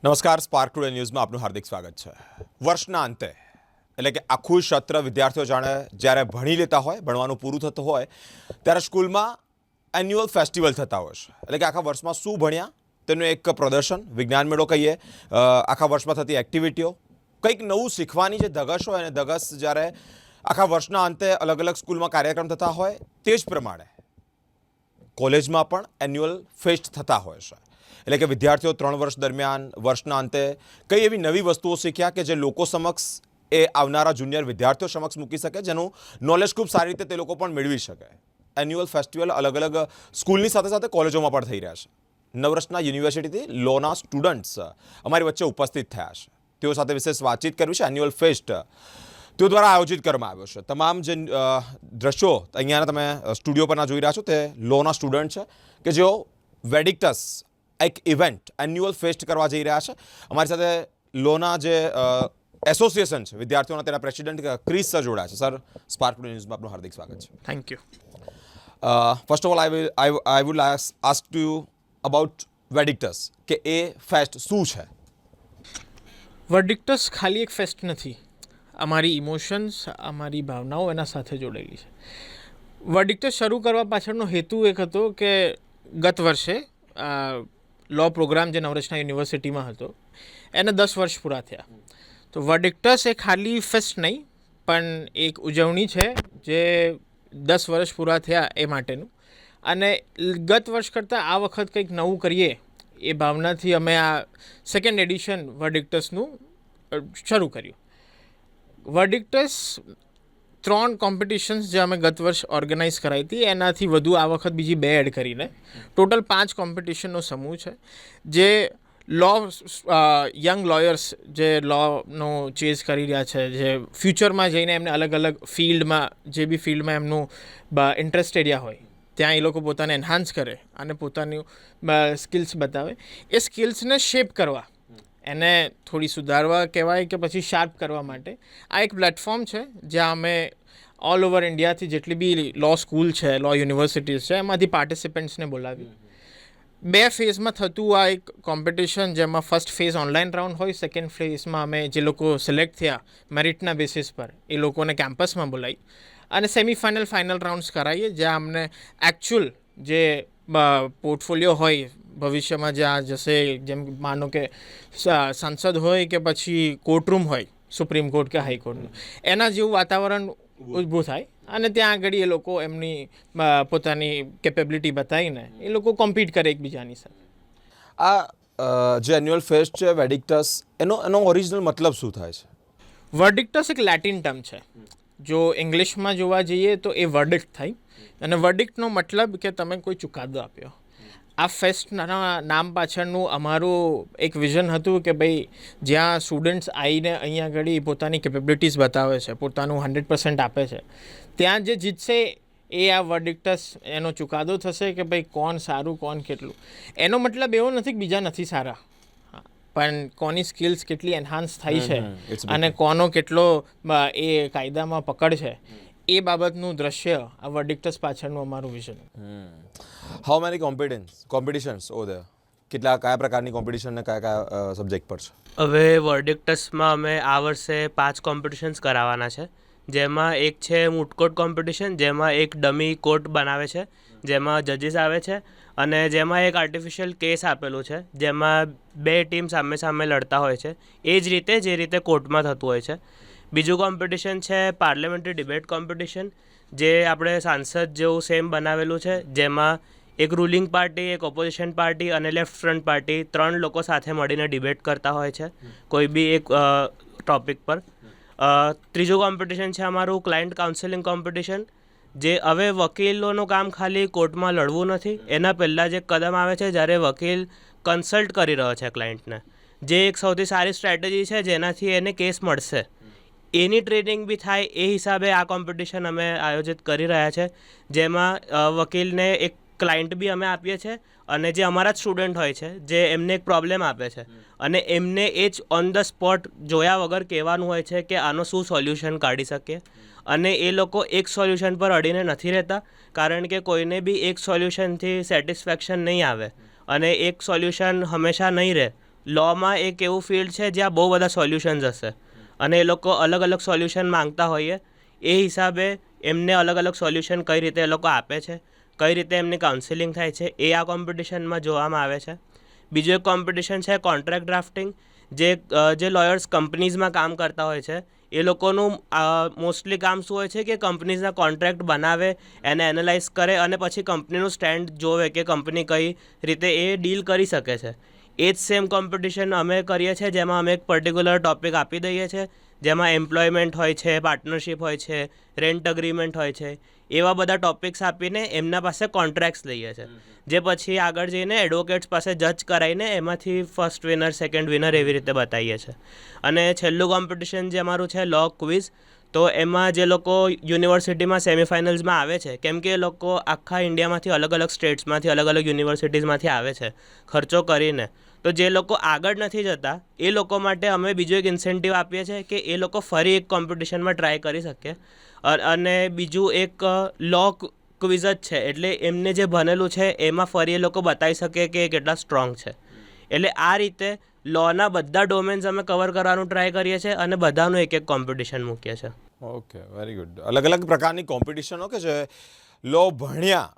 નમસ્કાર, spark today ન્યૂઝમાં આપનું હાર્દિક સ્વાગત છે. વર્ષના અંતે એટલે કે આખું સત્ર વિદ્યાર્થીઓ જાણે જ્યારે ભણી લેતા હોય, ભણવાનું પૂરું થતું હોય, ત્યારે સ્કૂલમાં એન્યુઅલ ફેસ્ટિવલ થતા હોય છે. એટલે કે આખા વર્ષમાં શું ભણ્યા તેનું એક પ્રદર્શન, વિજ્ઞાન મેળો કહીએ, આખા વર્ષમાં થતી એક્ટિવિટીઓ, કંઈક નવું શીખવાની જે ધગશ હોય, અને ધગશ જ્યારે આખા વર્ષના અંતે અલગ અલગ સ્કૂલમાં કાર્યક્રમ થતા હોય, તે જ પ્રમાણે કોલેજમાં પણ એન્યુઅલ ફેસ્ટ થતા હોય છે. એટલે કે વિદ્યાર્થીઓ 3 વર્ષ દરમિયાન વર્ષના અંતે કઈ એવી નવી વસ્તુઓ શીખ્યા કે જે લોકો સમક્ષ એ આવનારા જુનિયર વિદ્યાર્થીઓ સમક્ષ મૂકી શકે, જેનું નોલેજ ખૂબ સારી રીતે તે લોકો પણ મેળવી શકે. એન્યુઅલ ફેસ્ટિવલ અલગ અલગ સ્કૂલની સાથે સાથે કોલેજોમાં પણ થઈ રહ્યા છે. નવરત્ના યુનિવર્સિટીથી લોના સ્ટુડન્ટ્સ અમારી વચ્ચે ઉપસ્થિત થયા છે. તેઓ સાથે વિશેષ વાતચીત કરવી છે. એન્યુઅલ ફેસ્ટ તેઓ દ્વારા આયોજિત કરવામાં આવ્યો છે. તમામ જે દ્રશ્યો અહીંયાના તમે સ્ટુડિયો પરના જોઈ રહ્યા છો તે લોના સ્ટુડન્ટ છે કે જેઓ વેડિક્ટસ એક ઇવેન્ટ એન્યુઅલ ફેસ્ટ કરવા જઈ રહ્યા છે. અમારી સાથે લોના જે એસોસિએશન છે વિદ્યાર્થીઓના, તેના પ્રેસિડેન્ટ ક્રિસ સર જોડાયા છે. સર, સ્પાર્ક ટુડે ન્યૂઝમાં આપનું હાર્દિક સ્વાગત છે. Thank you. First of all I would ask to you about વેડિક્ટસ, કે એ ફેસ્ટ શું છે? વર્ડિક્ટસ ખાલી એક ફેસ્ટ નથી. અમારી ઇમોશન્સ, અમારી ભાવનાઓ એના સાથે જોડેલી છે. વર્ડિક્ટસ શરૂ કરવા પાછળનો હેતુ એક હતો કે ગત વર્ષે લો પ્રોગ્રામ જે નવરત્ના યુનિવર્સિટીમાં હતો એને 10 વર્ષ પૂરા થયા. તો વર્ડિક્ટસ એ ખાલી ફેસ્ટ નહીં, પણ એક ઉજવણી છે જે 10 વર્ષ પૂરા થયા એ માટેનું. અને ગત વર્ષ કરતાં આ વખત કંઈક નવું કરીએ એ ભાવનાથી અમે આ સેકન્ડ એડિશન વર્ડિક્ટસનું શરૂ કર્યું. વર્ડિક્ટસ 3 કોમ્પિટિશન્સ જે અમે ગત વર્ષ ઓર્ગેનાઇઝ કરાવી હતી, એનાથી વધુ આ વખત બીજી 2 એડ કરીને ટોટલ 5 કોમ્પિટિશનનો સમૂહ છે. જે યંગ લોયર્સ જે લોનો ચેઝ કરી રહ્યા છે, જે ફ્યુચરમાં જઈને એમને અલગ અલગ ફિલ્ડમાં, જે બી ફિલ્ડમાં એમનું ઇન્ટરેસ્ટ એરિયા હોય ત્યાં એ લોકો પોતાને એન્હાન્સ કરે અને પોતાની સ્કિલ્સ બતાવે. એ સ્કિલ્સને શેપ કરવા, એને થોડી સુધારવા કહેવાય કે પછી શાર્પ કરવા માટે આ એક પ્લેટફોર્મ છે જ્યાં અમે ઓલ ઓવર ઇન્ડિયાથી જેટલી બી લો સ્કૂલ છે, લો યુનિવર્સિટીઝ છે, એમાંથી પાર્ટિસિપન્ટ્સને બોલાવી 2 ફેઝમાં થતું આ એક કોમ્પિટિશન, જેમાં ફર્સ્ટ ફેઝ ઓનલાઈન રાઉન્ડ હોય, સેકન્ડ ફેઝમાં અમે જે લોકો સિલેક્ટ થયા મેરિટના બેસિસ પર એ લોકોને કેમ્પસમાં બોલાવી અને સેમિફાઇનલ ફાઇનલ રાઉન્ડ્સ કરાવીએ, જ્યાં અમને એકચ્યુઅલ જે પોર્ટફોલિયો હોય ભવિષ્યમાં જ્યાં જશે, જેમ માનો કે સંસદ હોય કે પછી કોર્ટરૂમ હોય, સુપ્રીમ કોર્ટ કે હાઈકોર્ટનું, એના જેવું વાતાવરણ ઊભું થાય અને ત્યાં આગળ એ લોકો એમની પોતાની કેપેબિલિટી બતાવીને એ લોકો કોમ્પીટ કરે એકબીજાની સાથે. આ જે એન્યુઅલ ફેસ્ટ છે વેડિક્ટસ, એનો ઓરિજિનલ મતલબ શું થાય છે? વર્ડિક્ટસ એક લેટિન ટર્મ છે. જો ઇંગ્લિશમાં જોવા જઈએ તો એ વર્ડિક્ટ થાય, અને વર્ડિક્ટનો મતલબ કે તમે કોઈ ચુકાદો આપ્યો. આ ફેસ્ટના નામ પાછળનું અમારું એક વિઝન હતું કે ભાઈ જ્યાં સ્ટુડન્ટ્સ આવીને અહીંયા આગળ પોતાની કેપેબિલિટીઝ બતાવે છે, પોતાનું 100% આપે છે, ત્યાં જે જીતશે એ આ વર્ડિક્ટસ એનો ચુકાદો થશે કે ભાઈ કોણ સારું, કોણ કેટલું. એનો મતલબ એવો નથી કે બીજા નથી સારા, પણ કોની સ્કિલ્સ કેટલી એન્હાન્સ થઈ છે અને કોનો કેટલો એ કાયદામાં પકડ છે, એ બાબતનું દ્રશ્ય આ વર્ડિક્ટસ પાછળનું અમારું vision. How many competitions or there? કયા પ્રકારની કોમ્પિટિશન ને કયા સબ્જેક્ટ પર છે? હવે વર્ડિક્ટસમાં અમે આ વર્ષે 5 કોમ્પિટિશન્સ કરાવવાના છે. જેમાં એક છે મૂટકોટ કોમ્પિટિશન, જેમાં એક ડમી કોર્ટ બનાવે છે, જેમાં જજીસ આવે છે અને જેમાં એક આર્ટિફિશિયલ કેસ આપેલું છે, જેમાં 2 ટીમ સામે સામે લડતા હોય છે, એ જ રીતે જે રીતે કોર્ટમાં થતું હોય છે. બીજું કોમ્પિટિશન છે પાર્લામેન્ટરી ડિબેટ કોમ્પિટિશન, જે આપણે સાંસદ જેવું સેમ બનાવેલું છે, જેમાં એક રૂલિંગ પાર્ટી, એક ઓપોઝિશન પાર્ટી અને લેફ્ટ ફ્રન્ટ પાર્ટી 3 લોકો સાથે મળીને ડિબેટ કરતા હોય છે કોઈ બી એક ટોપિક પર. ત્રીજું કોમ્પિટિશન છે અમારું ક્લાયન્ટ કાઉન્સેલિંગ કોમ્પિટિશન, જે હવે વકીલોનું કામ ખાલી કોર્ટમાં લડવું નથી, એના પહેલાં જે કદમ આવે છે જ્યારે વકીલ કન્સલ્ટ કરી રહ્યો છે ક્લાયન્ટને, જે એક સૌથી સારી સ્ટ્રેટેજી છે જેનાથી એને કેસ મળશે, એની ટ્રેનિંગ બી થાય. એ હિસાબે આ કોમ્પિટિશન અમે આયોજિત કરી રહ્યા છે, જેમાં વકીલને એક ક્લાયન્ટ બી અમે આપીએ છીએ અને જે અમારા જ સ્ટુડન્ટ હોય છે જે એમને એક પ્રોબ્લેમ આપે છે અને એમને એ જ ઓન ધ સ્પોટ જોયા વગર કહેવાનું હોય છે કે આનો શું સોલ્યુશન કાઢી શકીએ. અને એ લોકો એક સોલ્યુશન પર અડીને નથી રહેતા, કારણ કે કોઈને બી એક સોલ્યુશનથી સેટિસ્ફેક્શન નહીં આવે અને એક સોલ્યુશન હંમેશા નહીં રહે, લોમાં એક એવું ફિલ્ડ છે જ્યાં બહુ બધા સોલ્યુશન્સ હશે અને એ લોકો અલગ અલગ સોલ્યુશન માંગતા હોઈએ, એ હિસાબે એમને અલગ અલગ સોલ્યુશન કઈ રીતે એ લોકો આપે છે, કઈ રીતે એમની કાઉન્સિલિંગ થાય છે, એ આ કોમ્પિટિશનમાં જોવામાં આવે છે. બીજું એક કોમ્પિટિશન છે કોન્ટ્રાક્ટ ડ્રાફ્ટિંગ, જે લોયર્સ કંપનીઝમાં કામ કરતા હોય છે એ લોકોનું મોસ્ટલી કામ શું હોય છે કે કંપનીઝના કોન્ટ્રાક્ટ બનાવે, એને એનાલાઇઝ કરે અને પછી કંપનીનું સ્ટેન્ડ જોવે કે કંપની કઈ રીતે એ ડીલ કરી શકે છે. એ જ સેમ કોમ્પિટિશન અમે કરીએ છીએ, જેમાં અમે એક પર્ટિક્યુલર ટૉપિક આપી દઈએ છીએ, જેમાં એમ્પ્લોયમેન્ટ હોય છે, પાર્ટનરશિપ હોય છે, રેન્ટ અગ્રીમેન્ટ હોય છે, એવા બધા ટૉપિક્સ આપીને એમના પાસે કોન્ટ્રાક્ટ્સ લઈએ છીએ, જે પછી આગળ જઈને એડવોકેટ્સ પાસે જજ કરાવીને એમાંથી ફર્સ્ટ વિનર, સેકન્ડ વિનર એવી રીતે બતાવીએ છીએ. અને છેલ્લું કોમ્પિટિશન જે અમારું છે લો ક્વિઝ, તો એમાં જે લોકો યુનિવર્સિટીમાં સેમિફાઇનલ્સમાં આવે છે, કેમ કે એ લોકો આખા ઇન્ડિયામાંથી અલગ અલગ સ્ટેટ્સમાંથી અલગ અલગ યુનિવર્સિટીઝમાંથી આવે છે ખર્ચો કરીને, તો જે લોકો આગળ નથી જતા એ લોકો માટે અમે બીજો એક ઇન્સેન્ટિવ આપીએ છીએ કે એ લોકો ફરી એક કોમ્પિટિશનમાં ટ્રાય કરી શકે. અને બીજું એક લો ક્વિઝ જ છે, એટલે એમને જે ભણેલું છે એમાં ફરી એ લોકો બતાવી શકે કે એ કેટલા સ્ટ્રોંગ છે. એટલે આ રીતે લોના બધા ડોમેન્સ અમે કવર કરવાનું ટ્રાય કરીએ છીએ અને બધાનું એક એક કોમ્પિટિશન મૂકીએ છીએ. Okay, very good. અલગ અલગ પ્રકારની કોમ્પિટિશનો કે જે લો ભણ્યા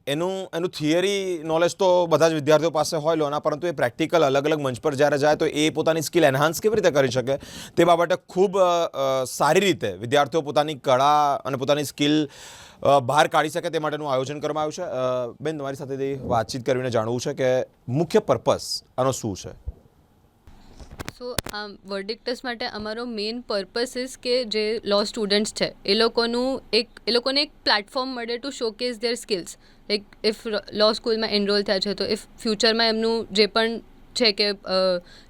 એનું થિયરી નોલેજ તો બધા જ વિદ્યાર્થીઓ પાસે હોય લોના, પરંતુ એ પ્રેક્ટિકલ અલગ અલગ મંચ પર જ્યારે જાય તો એ પોતાની સ્કિલ એન્હાન્સ કેવી રીતે કરી શકે તે બાબતે ખૂબ સારી રીતે વિદ્યાર્થીઓ પોતાની કળા અને પોતાની સ્કિલ બહાર કાઢી શકે તે માટેનું આયોજન કરવામાં આવ્યું છે. બેન, તમારી સાથે વાતચીત કરીને જાણવું છે કે મુખ્ય પર્પસ આનો શું છે? સો વર્ડિક ટેસ્ટ માટે અમારો મેઇન પર્પસ ઇઝ કે જે લો સ્ટુડન્ટ્સ છે એ લોકોને એક પ્લેટફોર્મ મળે to showcase their skills. Like if law સ્કૂલમાં એનરોલ થયા છે તો ઇફ ફ્યુચરમાં એમનું જે પણ છે કે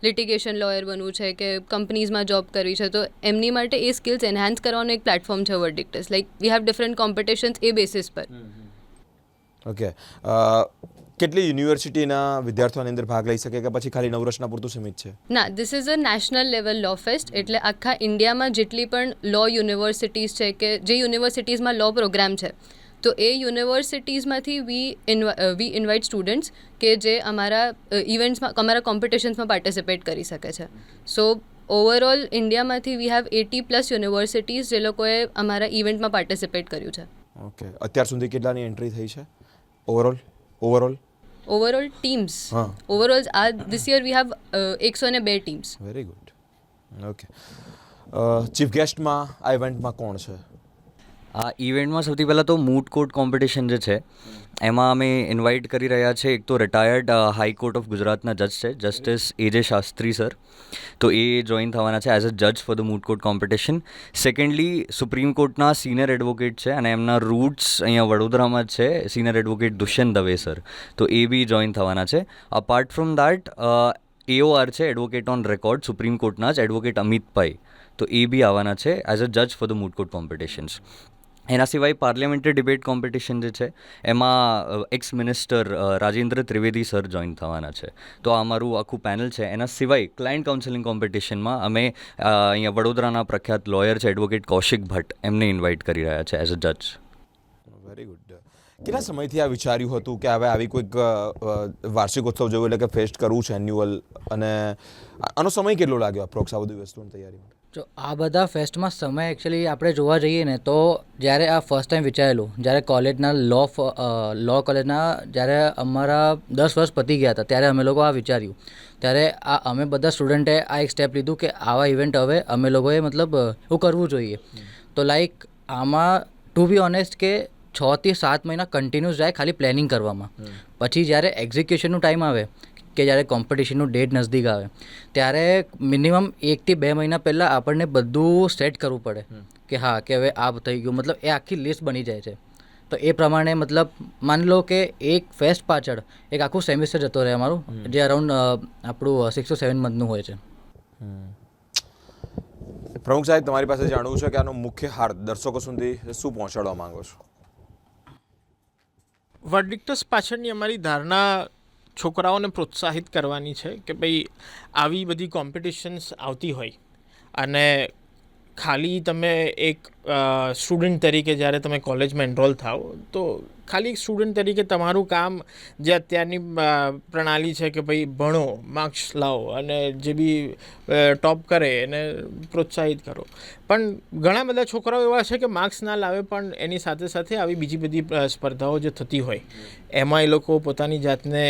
લિટિગેશન લોયર બનવું છે કે કંપનીઝમાં જોબ કરવી છે, તો એમની માટે એ સ્કિલ્સ એનહાન્સ કરવાનું એક પ્લેટફોર્મ છે વર્ડિક ટેસ્ટ. Like we have different competitions એ બેસિસ પર. ઓકે, કેટલી યુનિવર્સિટીના વિદ્યાર્થીઓની અંદર ભાગ લઈ શકે કે પછી ખાલી નવરસના પૂરતું સીમિત છે? ના, this is a national level law fest, એટલે આખા ઇન્ડિયામાં જેટલી પણ લો યુનિવર્સિટીઝ છે કે જે યુનિવર્સિટીઝમાં લો પ્રોગ્રામ છે, તો એ યુનિવર્સિટીઝમાંથી વી ઇન્વાઇટ સ્ટુડન્ટ્સ કે જે અમારા ઇવેન્ટ્સમાં, અમારા કોમ્પિટિશન્સમાં પાર્ટિસિપેટ કરી શકે છે. સો ઓવરઓલ ઇન્ડિયામાંથી વી હેવ 80+ યુનિવર્સિટીઝ જે લોકોએ અમારા ઇવેન્ટમાં પાર્ટિસિપેટ કર્યું છે. ઓકે, અત્યાર સુધી કેટલાની એન્ટ્રી થઈ છે ઓવરઓલ ટીમ્સ? હા, overall this year we have 102 teams. Very good. Okay, chief ગેસ્ટમાં આ ઇવેન્ટમાં કોણ છે? આ ઇવેન્ટમાં સૌથી પહેલાં તો મૂટ કોર્ટ કોમ્પિટિશન જે છે એમાં અમે ઇન્વાઇટ કરી રહ્યા છે. એક તો રિટાયર્ડ હાઈકોર્ટ ઓફ ગુજરાતના જજ છે, જસ્ટિસ A.J. શાસ્ત્રી સર, તો એ જોઈન થવાના છે એઝ અ જજ for the moot court competition. Secondly Supreme કોર્ટના સિનિયર એડવોકેટ છે અને એમના રૂટ્સ અહીંયા વડોદરામાં જ છે, senior advocate Dushyant Dave sir, તો એ બી જોઈન થવાના છે. અપાર્ટ ફ્રોમ દેટ AOR છે, એડવોકેટ ઓન રેકોર્ડ, સુપ્રીમ કોર્ટના જ એડવોકેટ અમિતભાઈ, તો એ બી આવવાના છે એઝ અ જજ for the moot court competitions. એના સિવાય પાર્લિયામેન્ટરી ડિબેટ કોમ્પિટિશન જે છે એમાં x minister Rajendra Trivedi sir join થવાના છે. તો આ અમારું આખું પેનલ છે. એના સિવાય ક્લાયન્ટ કાઉન્સેલિંગ કોમ્પિટિશનમાં અમે અહીંયા વડોદરાના પ્રખ્યાત લોયર છે એડવોકેટ કૌશિક ભટ્ટ, એમને ઇન્વાઇટ કરી રહ્યા છે એઝ અ જજ. Very good. કેટલા સમયથી આ વિચાર્યું હતું કે હવે આવી કોઈક વાર્ષિકોત્સવ જેવું એટલે કે ફેસ્ટ કરવું છે એન્યુઅલ, અને આનો સમય કેટલો લાગ્યો અપ્રોક્સ આ બધી વસ્તુની તૈયારીમાં? જો આ બધા ફેસ્ટમાં સમય એકચ્યુઅલી આપણે જોવા જઈએ ને તો જ્યારે આ ફર્સ્ટ ટાઈમ વિચારેલું, જ્યારે કોલેજના લો કોલેજના જ્યારે અમારા 10 વર્ષ પતી ગયા હતા ત્યારે અમે લોકો આ વિચાર્યું. ત્યારે અમે બધા સ્ટુડન્ટે આ એક સ્ટેપ લીધું કે આવા ઇવેન્ટ હવે અમે લોકોએ મતલબ એવું કરવું જોઈએ. તો લાઈક આમાં ટુ બી ઓનેસ્ટ કે 6 થી 7 મહિના કન્ટિન્યુઅસ જાય ખાલી પ્લેનિંગ કરવામાં. પછી જ્યારે એક્ઝિક્યુશનનું ટાઈમ આવે કે જ્યારે કોમ્પિટિશનનું ડેટ નજદીક આવે ત્યારે મિનિમમ 1 થી 2 મહિના પહેલાં આપણને બધું સેટ કરવું પડે કે હા કે હવે આ થઈ ગયું, મતલબ એ આખી લિસ્ટ બની જાય છે. તો એ પ્રમાણે મતલબ માની લો કે એક ફેસ્ટ પાછળ એક આખું સેમિસ્ટર જતો રહે અમારું, જે અરાઉન્ડ આપણું 6 to 7 મંથનું હોય છે. પ્રમુખ સાહેબ, તમારી પાસે જાણવું છે કે આનો મુખ્ય હાર દર્શકો સુધી શું પહોંચાડવા માંગો છો? વર્ડિક ટેસ્ટ પાછળની અમારી ધારણા છોકરાઓને પ્રોત્સાહિત કરવાની છે કે ભાઈ આવી બધી કોમ્પિટિશન્સ આવતી હોય અને ખાલી તમે એક સ્ટુડન્ટ તરીકે જ્યારે તમે કોલેજમાં એનરોલ થાઓ તો ખાલી એક સ્ટુડન્ટ તરીકે તમારું કામ જે અત્યારની પ્રણાલી છે કે ભાઈ ભણો, માર્ક્સ લાવો અને જે બી ટોપ કરે એને પ્રોત્સાહિત કરો. પણ ઘણા બધા છોકરાઓ એવા છે કે માર્ક્સ ના લાવે પણ એની સાથે સાથે આવી બીજી બધી સ્પર્ધાઓ જે થતી હોય એમાં એ લોકો પોતાની જાતને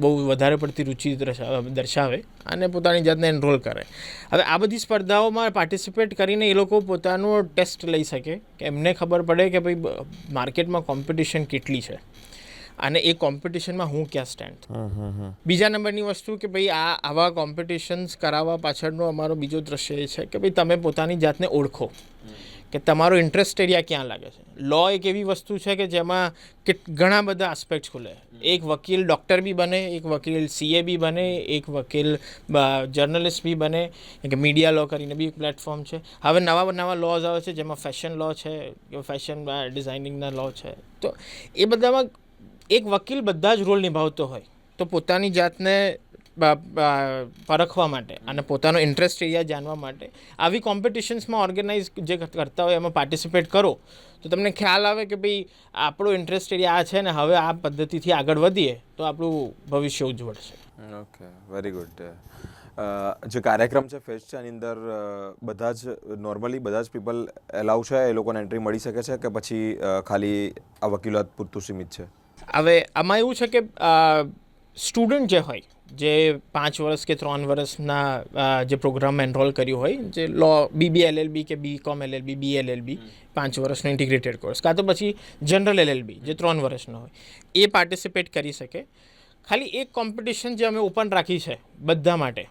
બહુ વધારે પડતી રુચિ દર્શાવે અને પોતાની જાતને એનરોલ કરે. હવે આ બધી સ્પર્ધાઓમાં પાર્ટિસિપેટ કરીને એ લોકો પોતાનો ટેસ્ટ લઈ શકે કે એમને ખબર પડે કે ભાઈ માર્કેટમાં કોમ્પિટિશન કેટલી છે અને એ કોમ્પિટિશનમાં હું ક્યાં સ્ટેન્ડ. બીજા નંબરની વસ્તુ કે ભાઈ આવા કોમ્પિટિશન્સ કરાવવા પાછળનો અમારો બીજો દ્રશ્ય એ છે કે ભાઈ તમે પોતાની જાતને ઓળખો કે તમારો ઇન્ટરેસ્ટ એરિયા ક્યાં લાગે છે. લો એક એવી વસ્તુ છે કે જેમાં ઘણા બધા આસ્પેક્ટ્સ ખુલે. એક વકીલ ડૉક્ટર બી બને, એક વકીલ CA બી બને, એક વકીલ જર્નલિસ્ટ બી બને, એક મીડિયા લો કરીને બી એક પ્લેટફોર્મ છે. હવે નવા લોઝ આવે છે જેમાં ફેશન લો છે, ફેશન ડિઝાઇનિંગના લો છે. તો એ બધામાં એક વકીલ બધા જ રોલ નિભાવતો હોય તો પોતાની જાતને પરખવા માટે અને પોતાનો ઇન્ટરેસ્ટ એરિયા જાણવા માટે આવી કોમ્પિટિશન્સમાં ઓર્ગેનાઇઝ જે કરતા હોય એમાં પાર્ટિસિપેટ કરો તો તમને ખ્યાલ આવે કે ભાઈ આપણો ઇન્ટરેસ્ટ એરિયા આ છે ને હવે આ પદ્ધતિથી આગળ વધીએ તો આપણું ભવિષ્ય ઉજ્જવળ છે. Okay, very good. જે કાર્યક્રમ છે ફેસ્ટ છે એની અંદર બધા જ નોર્મલી બધા જ પીપલ એલાઉ છે, એ લોકોને એન્ટ્રી મળી શકે છે કે પછી ખાલી આ વકીલાત પૂરતું સીમિત છે? હવે આમાં એવું છે કે સ્ટુડન્ટ જે હોય જે 5 વર્ષ કે 3 વર્ષના જે પ્રોગ્રામમાં એનરોલ કર્યું હોય, જે લો BBA LLB કે BCom LLB BLLB 5 વર્ષનો ઇન્ટિગ્રેટેડ કોર્સ કાં તો પછી જનરલ LLB જે 3 વર્ષનો હોય એ પાર્ટિસિપેટ કરી શકે. ખાલી એક કોમ્પિટિશન જે અમે ઓપન રાખી છે બધા માટે,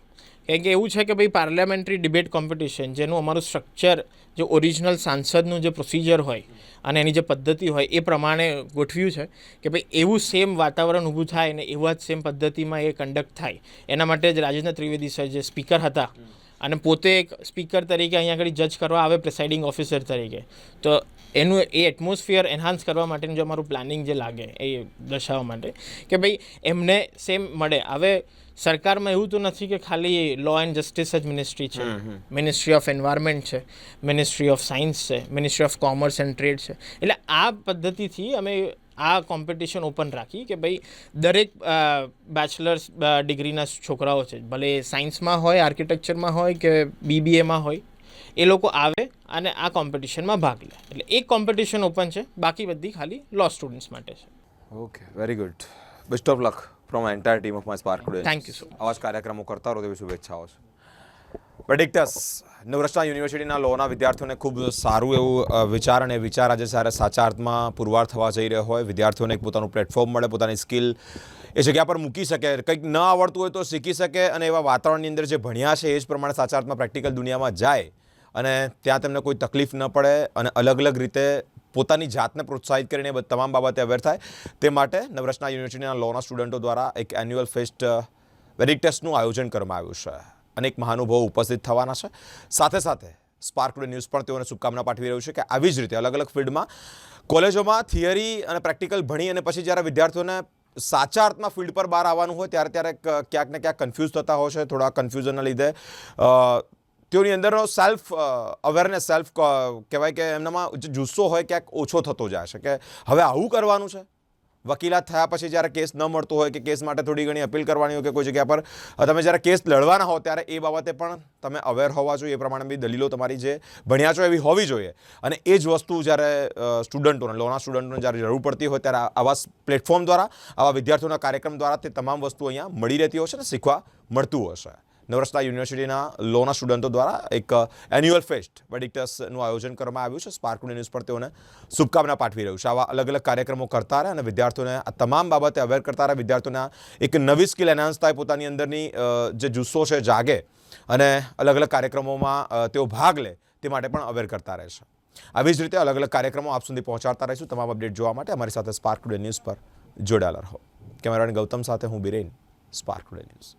કારણ કે એવું છે કે ભાઈ પાર્લામેન્ટરી ડિબેટ કોમ્પિટિશન જેનું અમારું સ્ટ્રક્ચર જે ઓરિજિનલ સાંસદનું જે પ્રોસિજર હોય અને એની જે પદ્ધતિ હોય એ પ્રમાણે ગોઠવ્યું છે કે ભાઈ એવું સેમ વાતાવરણ ઊભું થાય ને એવા જ સેમ પદ્ધતિમાં એ કન્ડક્ટ થાય. એના માટે જ રાજેન્દ્ર ત્રિવેદી સર જે સ્પીકર હતા અને પોતે એક સ્પીકર તરીકે અહીંયા આગળ જજ કરવા આવે પ્રિસાઇડિંગ ઓફિસર તરીકે, તો એનું એ એટમોસ્ફિયર એન્હાન્સ કરવા માટેનું જે અમારું પ્લાનિંગ જે લાગે એ દર્શાવવા માટે કે ભાઈ એમને સેમ મળે. હવે સરકારમાં એવું તો નથી કે ખાલી લો એન્ડ જસ્ટિસ જ મિનિસ્ટ્રી છે, મિનિસ્ટ્રી ઓફ એન્વાયરમેન્ટ છે, મિનિસ્ટ્રી ઓફ સાયન્સ છે, ministry of commerce and trade છે. એટલે આ પદ્ધતિથી અમે આ કોમ્પિટિશન ઓપન રાખી કે ભાઈ દરેક બેચલર્સ ડિગ્રીના છોકરાઓ છે, ભલે સાયન્સમાં હોય, આર્કિટેક્ચરમાં હોય કે BBAમાં હોય, એ લોકો આવે અને આ કોમ્પિટિશનમાં ભાગ લે. એટલે એક કોમ્પિટિશન ઓપન છે, બાકી બધી ખાલી લો સ્ટુડન્ટ્સ માટે છે. Okay, very good. Best of luck from entire team of my spark today. Thank you so much. આવા જ કાર્યક્રમો કરતા રહો તેવી શુભેચ્છાઓ છે. પ્રેડિક્ટર્સ નવરત્ના યુનિવર્સિટીના લોના વિદ્યાર્થીઓને ખૂબ સારું એવું વિચાર અને વિચાર આજે જ્યારે સાચા અર્થમાં પુરવાર થવા જઈ રહ્યો હોય. વિદ્યાર્થીઓને એક પોતાનું પ્લેટફોર્મ મળે, પોતાની સ્કિલ એ જગ્યા પર મૂકી શકે, કંઈક ન આવડતું હોય તો શીખી શકે અને એવા વાતાવરણની અંદર જે ભણ્યા છે એ જ પ્રમાણે સાચા અર્થમાં પ્રેક્ટિકલ દુનિયામાં જાય અને ત્યાં તેમને કોઈ તકલીફ ન પડે અને અલગ અલગ રીતે પોતાની જાતને પ્રોત્સાહિત કરીને તમામ બાબતે અવેર થાય. તે માટે નવરત્ના યુનિવર્સિટીના લોના સ્ટુડન્ટો દ્વારા એક એન્યુઅલ ફેસ્ટ વેરિક્ટસનું આયોજન કરવામાં આવ્યું છે. અનેક મહાનુભાવો ઉપસ્થિત થવાના છે. સાથે સાથે સ્પાર્ક ટુડે ન્યૂઝ પણ તેઓને શુભકામના પાઠવી રહ્યું છે કે આવી જ રીતે અલગ અલગ ફિલ્ડમાં કોલેજોમાં થિયરી અને પ્રેક્ટિકલ ભણી અને પછી જ્યારે વિદ્યાર્થીઓને સાચા અર્થમાં ફિલ્ડ પર બહાર આવવાનું હોય ત્યારે ક્યાંક ને ક્યાંક કન્ફ્યુઝ થતા હોય છે. થોડા કન્ફ્યુઝનના લીધે તેઓની અંદરનો સેલ્ફ અવેરનેસ, સેલ્ફ કહેવાય કે એમનામાં જે જુસ્સો હોય ક્યાંક ઓછો થતો જાય છે કે હવે આવું કરવાનું છે. વકીલાત થયા પછી જ્યારે કેસ ન મળતો હોય કે કેસ માટે થોડી ઘણી અપીલ કરવાની હોય કે કોઈ જગ્યા પર તમે જ્યારે કેસ લડવાના હો ત્યારે એ બાબતે પણ તમે અવેર હોવા જોઈએ. એ પ્રમાણે બી દલીલો તમારી જે ભણ્યા છો એવી હોવી જોઈએ. અને એ જ વસ્તુ જ્યારે સ્ટુડન્ટોને, લોના સ્ટુડન્ટોને જ્યારે જરૂર પડતી હોય ત્યારે આવા પ્લેટફોર્મ દ્વારા, આવા વિદ્યાર્થીઓના કાર્યક્રમ દ્વારા તે તમામ વસ્તુ અહીંયા મળી રહેતી હોય છે અને શીખવા મળતું હશે. નવરત્ના યુનિવર્સિટીના લોના સ્ટુડન્ટો દ્વારા એક એન્યુઅલ ફેસ્ટ વેડિક્ટસનું આયોજન કરવામાં આવ્યું છે. સ્પાર્ક ટુડે ન્યૂઝ પર તેઓને શુભકામના પાઠવી રહ્યું છે. આવા અલગ અલગ કાર્યક્રમો કરતા રહે અને વિદ્યાર્થીઓને આ તમામ બાબતે અવેર કરતા રહે. વિદ્યાર્થીઓને એક નવી સ્કિલ એનહાન્સ થાય, પોતાની અંદરની જે જુસ્સો છે જાગે અને અલગ અલગ કાર્યક્રમોમાં તેઓ ભાગ લે તે માટે પણ અવેર કરતા રહેશે. આવી જ રીતે અલગ અલગ કાર્યક્રમો આપ સુધી પહોંચાડતા રહીશું. તમામ અપડેટ જોવા માટે અમારી સાથે સ્પાર્ક ટુડે ન્યૂઝ પર જોડાયેલા રહો. કેમેરામેન ગૌતમ સાથે હું બિરેન, સ્પાર્ક ટુડે ન્યૂઝ.